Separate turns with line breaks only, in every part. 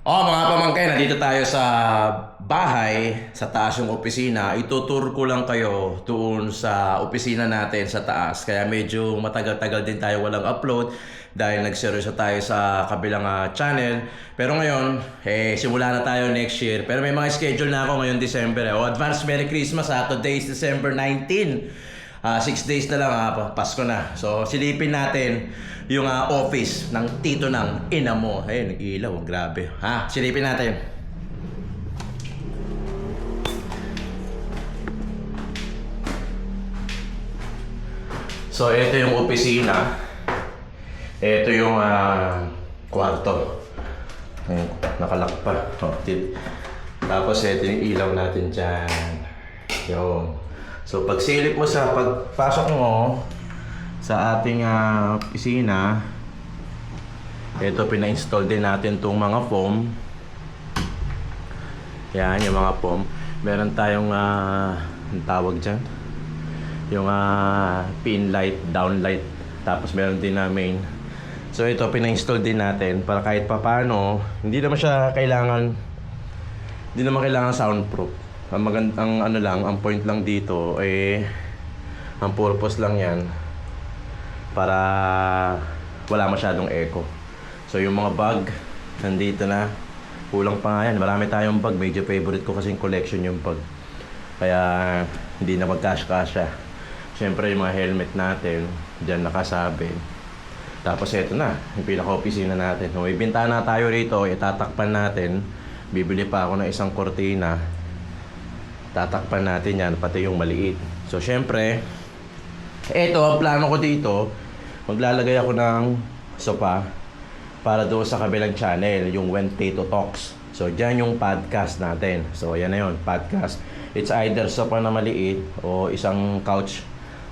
Mga pamangkin, nandito tayo sa bahay, sa taas yung opisina. Itutur ko lang kayo doon sa opisina natin sa taas. Kaya medyo matagal-tagal din tayo walang upload dahil nagseryoso tayo sa kabilang channel. Pero ngayon, simula na tayo next year. Pero may mga schedule na ako ngayong December. Advance Merry Christmas ha. Today is December 19. 6 days na lang Pasko na. So silipin natin yung office ng tito ng ina mo. Ayun, nag-ilaw, grabe. Silipin natin. So ito yung opisina. Ito yung kwarto. Ayun, nakalak pa. Tapos ito yung ilaw natin dyan. Yun. So pagsilip mo sa pagpasok mo sa ating opisina, ito pina-install din natin itong mga foam. Yan yung mga foam. Meron tayong ang tawag dyan, yung pin light, down light. Tapos meron din na main. So ito pina-install din natin para kahit papano hindi naman kailangan soundproof. Ang point lang dito ang purpose lang yan para wala masyadong echo. So yung mga bag nandito na, kulang pa nga yan. Marami tayong bag, medyo favorite ko kasing collection yung bag, kaya hindi na magkasya. Siyempre yung mga helmet natin dyan nakasabi. Tapos eto na yung pinaka-opisina natin. May bintana tayo rito, itatakpan natin. Bibili pa ako ng isang kortina, tatakpan natin yan, pati yung maliit. So syempre, eto ang plano ko dito, maglalagay ako ng sopa para doon sa kabilang channel, yung When Tito Talks. So dyan yung podcast natin. So yan na yun, podcast. It's either sopa na maliit o isang couch,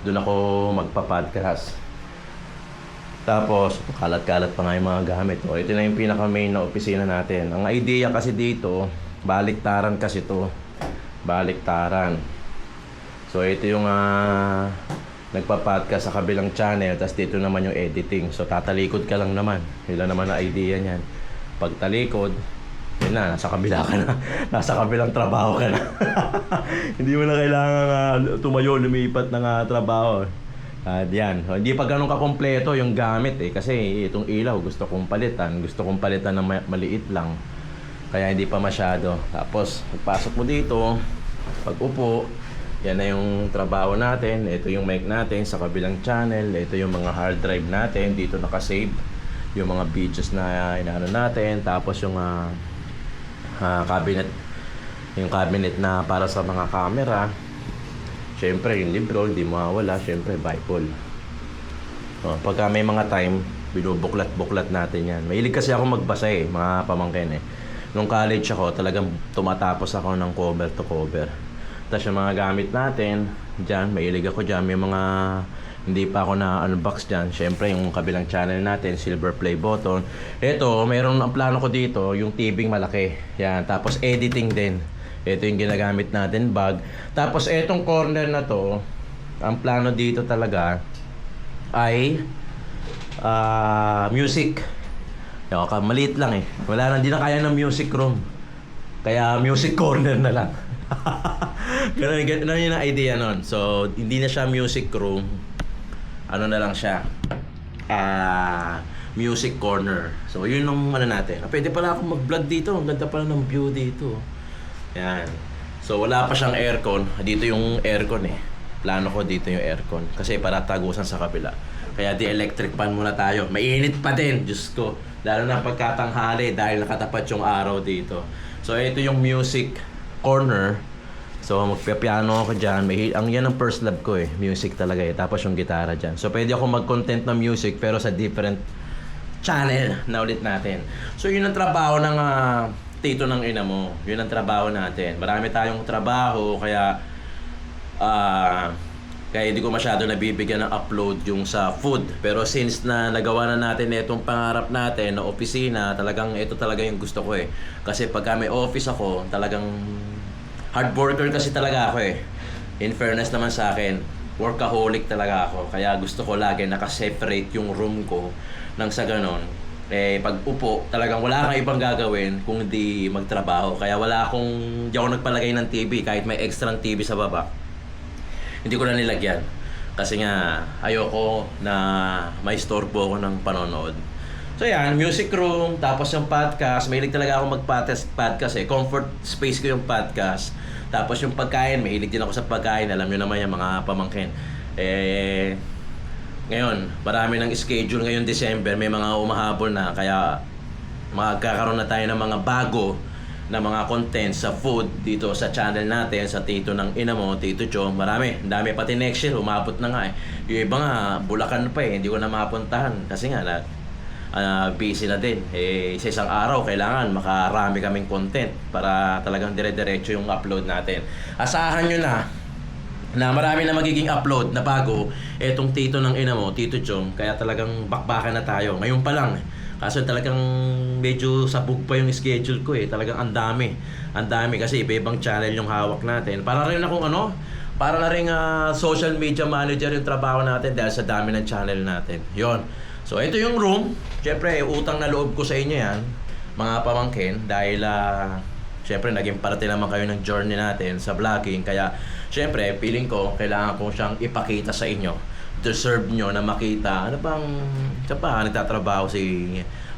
doon ako magpa-podcast. Tapos kalat-kalat pa nga yung mga gamit. Ito na yung pinaka-main na opisina natin. Ang idea kasi dito, baliktaran kasi to. Baliktaran. So ito yung nagpa-podcast sa kabilang channel, tapos dito naman yung editing. So tatalikod ka lang naman. Yun lang naman ang idea niyan. Pag talikod, yun na, nasa kabila ka na. Nasa kabilang trabaho ka na. Hindi mo na kailangan tumayo, lumipat ng trabaho. Yan. Hindi pa ganun kakompleto yung gamit kasi itong ilaw gusto kong palitan ng maliit lang. Kaya hindi pa masyado. Tapos pagpasok mo dito, pag upo, yan na yung trabaho natin. Ito yung mic natin sa kabilang channel. Ito yung mga hard drive natin. Dito nakasave yung mga videos na inaano natin. Tapos yung cabinet, yung cabinet na para sa mga camera. Siyempre yung libro, hindi mawawala. Siyempre Bible. Pagka may mga time, binubuklat-buklat natin yan. Mahilig kasi ako magbasa mga pamangkin Nung college ako, talagang tumatapos ako ng cover to cover. Tapos yung mga gamit natin, dyan, mahilig ako dyan. May mga hindi pa ako na-unbox dyan. Siyempre, yung kabilang channel natin, silver play button. Ito, mayroon ang plano ko dito, yung TV malaki. Yan, tapos editing din. Ito yung ginagamit natin, bag. Tapos etong corner na to, ang plano dito talaga ay music. Maliit lang wala na, hindi na kaya ng music room, kaya music corner na lang. ganun yun ang idea nun. So hindi na siya music room, ano na lang siya, music corner. So yun yung natin. Pwede pala akong mag-vlog dito, ang ganda pala ng view dito. Yan. So wala pa siyang aircon. Dito yung aircon plano ko dito yung aircon kasi para tagusan sa kabila. Kaya di electric fan muna tayo. Mainit pa din, Diyos ko. Lalo na pagkatanghali dahil nakatapat yung araw dito. So ito yung music corner. So magpipiano ako dyan. Yan ang first love ko music talaga Tapos yung gitara dyan. So pwede ako mag-content ng music pero sa different channel na ulit natin. So yun ang trabaho ng tito ng ina mo. Yun ang trabaho natin. Marami tayong trabaho kaya hindi ko masyado nabibigyan ng upload yung sa food. Pero since na nagawa na natin itong pangarap natin na opisina, talagang ito talaga yung gusto ko Kasi pagka may office ako, talagang hard worker kasi talaga ako In fairness naman sa akin, workaholic talaga ako. Kaya gusto ko lagi naka-separate yung room ko nang sa ganon pag upo, talagang wala kang ibang gagawin kung hindi magtrabaho. Kaya di ako nagpalagay ng TV kahit may extra TV sa baba. Hindi ko na nilagyan. Kasi nga, ayoko na may istorbo ako ng panonood. So yan, music room, tapos yung podcast. Mahilig talaga ako mag-podcast eh. Comfort space ko yung podcast. Tapos yung pagkain, mahilig din ako sa pagkain. Alam nyo naman yung mga pamangkin. Ngayon, marami ng schedule ngayon December, may mga umahabol na, kaya magkakaroon na tayo ng mga bago na mga content sa food dito sa channel natin, sa Tito ng Ina Mo, Tito Joe. Marami, ang dami, pati next year, umabot na nga eh. Yung iba nga, Bulacan pa eh, hindi ko na mapuntahan kasi nga busy na din. Sa isang araw, kailangan makarami kaming content para talagang dire-diretso yung upload natin. Asahan nyo na marami na magiging upload na bago etong Tito ng Ina Mo, Tito Chong. Kaya talagang bakbakan na tayo. Ngayon pa lang. Kaso talagang medyo sabog pa yung schedule ko eh. Talagang ang dami. Ang dami kasi iba-ibang channel yung hawak natin. Para rin akong para na rin social media manager yung trabaho natin dahil sa dami ng channel natin. Yon. So ito yung room. Siyempre, utang na loob ko sa inyo yan, mga pamangkin. Dahil siyempre, naging parte naman kayo ng journey natin sa vlogging. Kaya, siyempre, feeling ko, kailangan ko siyang ipakita sa inyo. Deserve nyo na makita, nagtatrabaho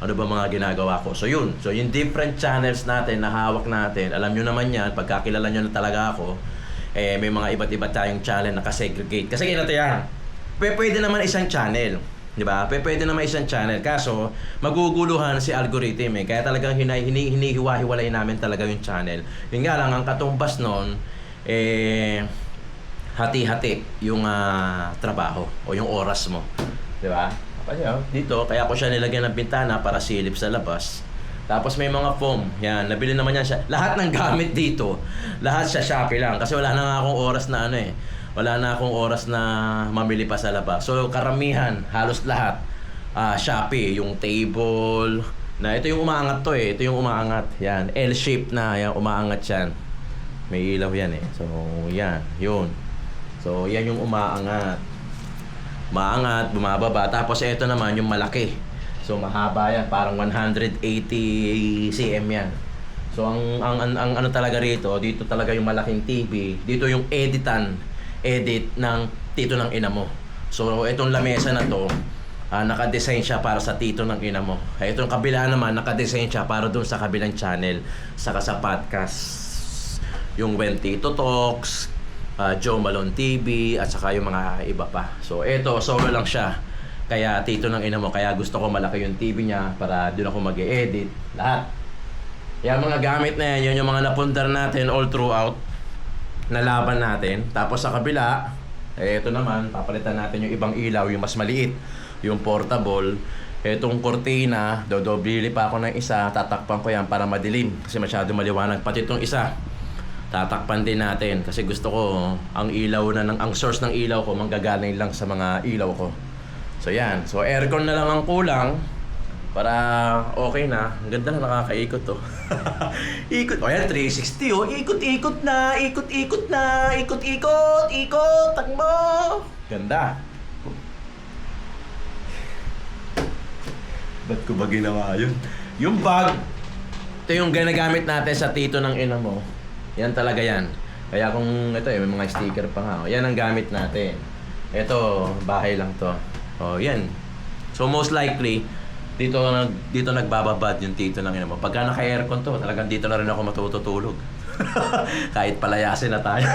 ano ba mga ginagawa ko. So, yun. So, yung different channels natin na hawak natin, alam nyo naman yan, pagkakilala nyo na talaga ako, may mga iba't iba tayong channel na kasegregate. Kasi ganito yan. Pwede naman isang channel. Di ba? Pwede naman isang channel. Kaso, maguguluhan si algorithm eh. Kaya talagang hinihiwa-hiwalay namin talaga yung channel. Yun nga lang, ang katumbas nun, hati-hati yung trabaho o yung oras mo. Di ba? Dito, kaya ko siya nilagyan ng bintana para silip sa labas. Tapos may mga foam. Yan, nabili naman yan siya. Lahat ng gamit dito, lahat sa Shopee lang. Kasi wala na nga akong oras na wala na akong oras na mamili pa sa labas. So karamihan, halos lahat, Shopee, yung table, ito yung umaangat to eh. Ito yung umaangat. Yan, L-shape na, yan, umaangat yan. May ilaw yan eh. So yan, yun. So yan yung umaangat. Maangat, bumababa. Tapos ito naman yung malaki. So mahaba yan, parang 180 cm yan. So ang ano talaga rito, dito talaga yung malaking TV. Dito yung edit ng Tito ng Ina Mo. So itong lamesa na to, naka-design siya para sa Tito ng Ina Mo. Itong kabila naman, naka-design siya para dun sa kabilang channel, saka sa podcast. Yung When Tito Talks, Joe Malone TV, at saka yung mga iba pa. So ito, solo lang siya. Kaya Tito ng Ina Mo, kaya gusto ko malaki yung TV niya para dun ako mag-e-edit. Lahat. Yung mga gamit na yan, yun yung mga napundar natin all throughout na laban natin. Tapos sa kabila, ito naman, papalitan natin yung ibang ilaw, yung mas maliit, yung portable. Itong cortina, dodobili pa ako ng isa, tatakpan ko yan para madilim kasi masyado maliwanag. Pati itong isa, tatakpan din natin kasi gusto ko ang ilaw ang source ng ilaw ko manggagaling lang sa mga ilaw ko. So yan, so aircon na lang ang kulang para okay na. Ang ganda na, nakakaikot to. Ikot. O yan, 360 oh. Ikot-ikot na. Ikot-ikot na. Ikot-ikot. Ikot. Takbo. Ganda. Ba't ko ba ginawa yun? Yung bag. Ito yung ginagamit natin sa Tito ng Ina Mo. Yan talaga yan. Kaya kung ito may mga sticker pa nga. Yan ang gamit natin. Ito, bahay lang to. O yan. So most likely, dito nagbababad yung Tito ng Ina Mo. Pagka naka-aircon to, talagang dito na rin ako matutulog. Kahit palayasin na tayo.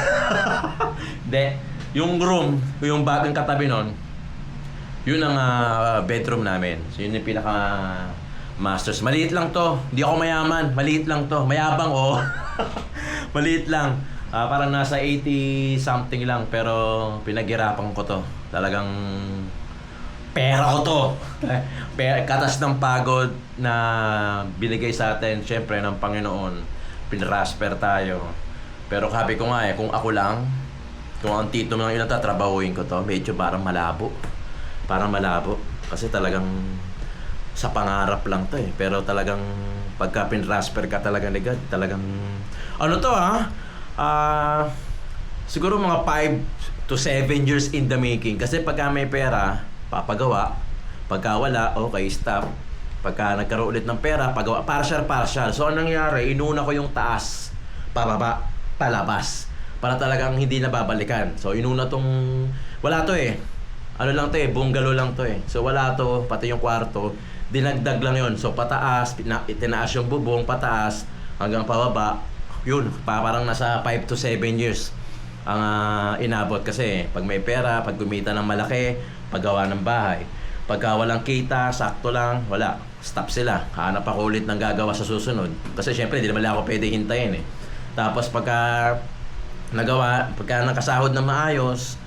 De, yung room, yung bagang katabi nun, yun ang bedroom namin. So yun yung pinaka masters. Maliit lang to. Hindi ako mayaman. Maliit lang to. Mayabang oh. Maliit lang. Parang nasa 80 something lang. Pero pinaghirapan ko to. Talagang pera ko to. Katas ng pagod na binigay sa atin, syempre, ng Panginoon. Pinrasper tayo. Pero sabi ko nga kung ako lang, kung ang Tito ng Ina tatrabahuin ko to, medyo parang malabo. Parang malabo. Kasi talagang sa pangarap lang to eh. Pero talagang pagka pinrasper ka talaga ni God, talagang ano to siguro mga 5 to 7 years in the making. Kasi pagka may pera, papagawa. Pagka wala, okay, stop. Pagka nagkaroon ulit ng pera, pagawa, partial. So, anong nangyari? Inuna ko yung taas, pababa, palabas. Para talagang hindi na babalikan. So, inuna tong... Wala to eh. Ano lang to eh, bungalow lang to eh. So, wala to, pati yung kwarto. Dinagdag lang yon. So, pataas, itinaas yung bubong, pataas, hanggang pababa. Yun, parang nasa 5 to 7 years ang inabot. Kasi pag may pera, pag gumita ng malaki, paggawa ng bahay. Pagka walang kita, sakto lang, wala. Stop sila. Hanap ako ulit ng gagawa sa susunod. Kasi syempre, hindi naman ako pwede hintayin eh. Tapos pagka nagawa, pagka nakasahod na maayos,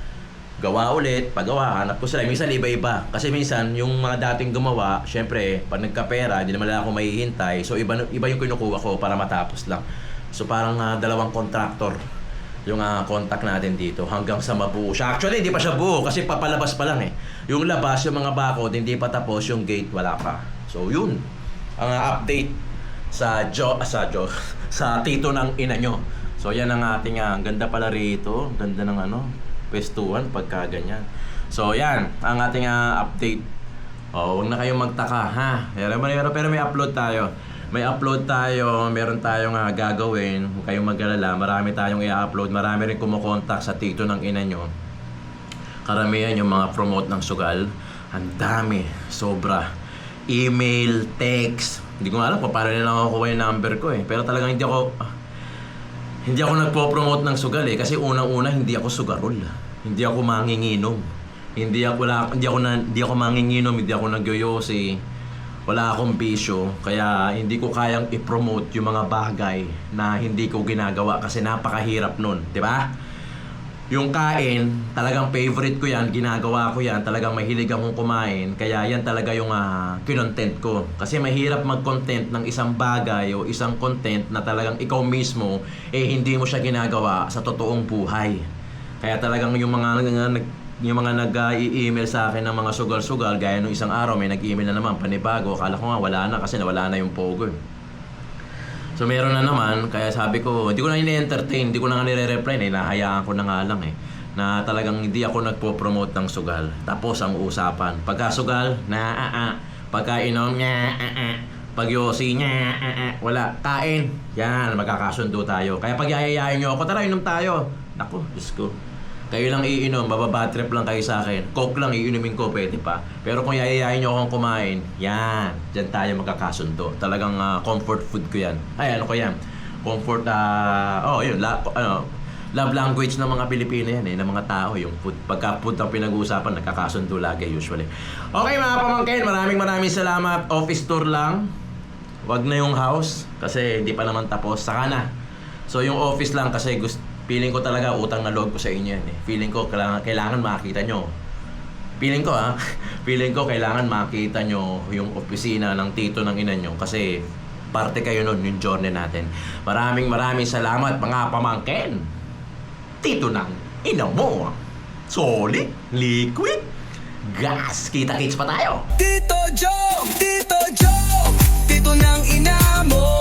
gawa ulit, paggawa, hanap ko sila. Minsan iba-iba. Kasi minsan, yung mga dating gumawa, syempre, pag nagkapera, hindi naman ako mahihintay. So, iba yung kinukuha ko para matapos lang. So, parang dalawang contractor yung contact natin dito hanggang sa mabuo siya. Actually, hindi pa siya buo kasi papalabas pa lang eh. Yung labas, yung mga bakod, hindi pa tapos, yung gate, wala pa. So, yun. Ang update sa sa tito ng ina nyo. So, yan ang ating, ang ganda pala rito. Ganda ng pwestuhan pagka ganyan. So, yan. Ang ating update. Oh, huwag na kayong magtaka, ha? Pero may upload tayo. Meron tayong gagawin. Huwag kayong mag-alala. Marami tayong i-upload. Marami rin kumukontak sa tito ng ina nyo. Karamihan yung mga promote ng sugal. Ang dami. Sobra. Email, text. Hindi ko alam kung paano nila nakukuha yung number ko eh. Pero talagang hindi ako nagpo-promote ng sugal eh. Kasi unang-una hindi ako sugarol. Hindi ako manginginom. Hindi ako manginginom, hindi ako nagyoyosi. Wala akong bisyo, kaya hindi ko kayang i-promote yung mga bagay na hindi ko ginagawa kasi napakahirap nun, di ba? Yung kain, talagang favorite ko yan, ginagawa ko yan, talagang mahilig akong kumain, kaya yan talaga yung kinontent ko. Kasi mahirap mag-content ng isang bagay o isang content na talagang ikaw mismo, hindi mo siya ginagawa sa totoong buhay. Kaya talagang yung mga nag-i-email sa akin ng mga sugal-sugal, gaya nung isang araw may nag-email na naman panibago, akala ko nga wala na kasi nawala na yung pogo. So meron na naman, kaya sabi ko, hindi ko na ini-entertain, hindi ko na nga nire-reply, hinahayaan ko na nga lang na talagang hindi ako nagpo-promote ng sugal. Tapos ang usapan, pagka sugal, pagka inom, pag yosi, wala, kain, yan, magkakasundo tayo. Kaya pag yayayain nyo ako, tara inom tayo. Naku, Diyos ko. Kayo lang iinom, bababatrip lang kayo sa akin. Coke lang iinumin ko, pwede pa. Pero kung yayayain nyo akong kumain, yan, dyan tayo magkakasundo. Talagang comfort food ko yan. Ay, ano ko yan? Comfort, yun, love language ng mga Pilipino yan ng mga tao, yung food. Pagka food ang pinag-uusapan, nagkakasundo lagi usually. Okay mga pamangkin, maraming salamat. Office tour lang. Wag na yung house, kasi hindi pa naman tapos. Saka na. So yung office lang kasi feeling ko talaga utang na loob ko sa inyo yan eh. Feeling ko kailangan makita nyo. Feeling ko kailangan makita nyo yung opisina ng tito ng ina nyo kasi parte kayo nun yung journey natin. Maraming salamat mga pamangkin. Tito ng ina mo. Solid, liquid, gas. Kita-kits pa tayo.
Tito Joe, Tito ng ina mo.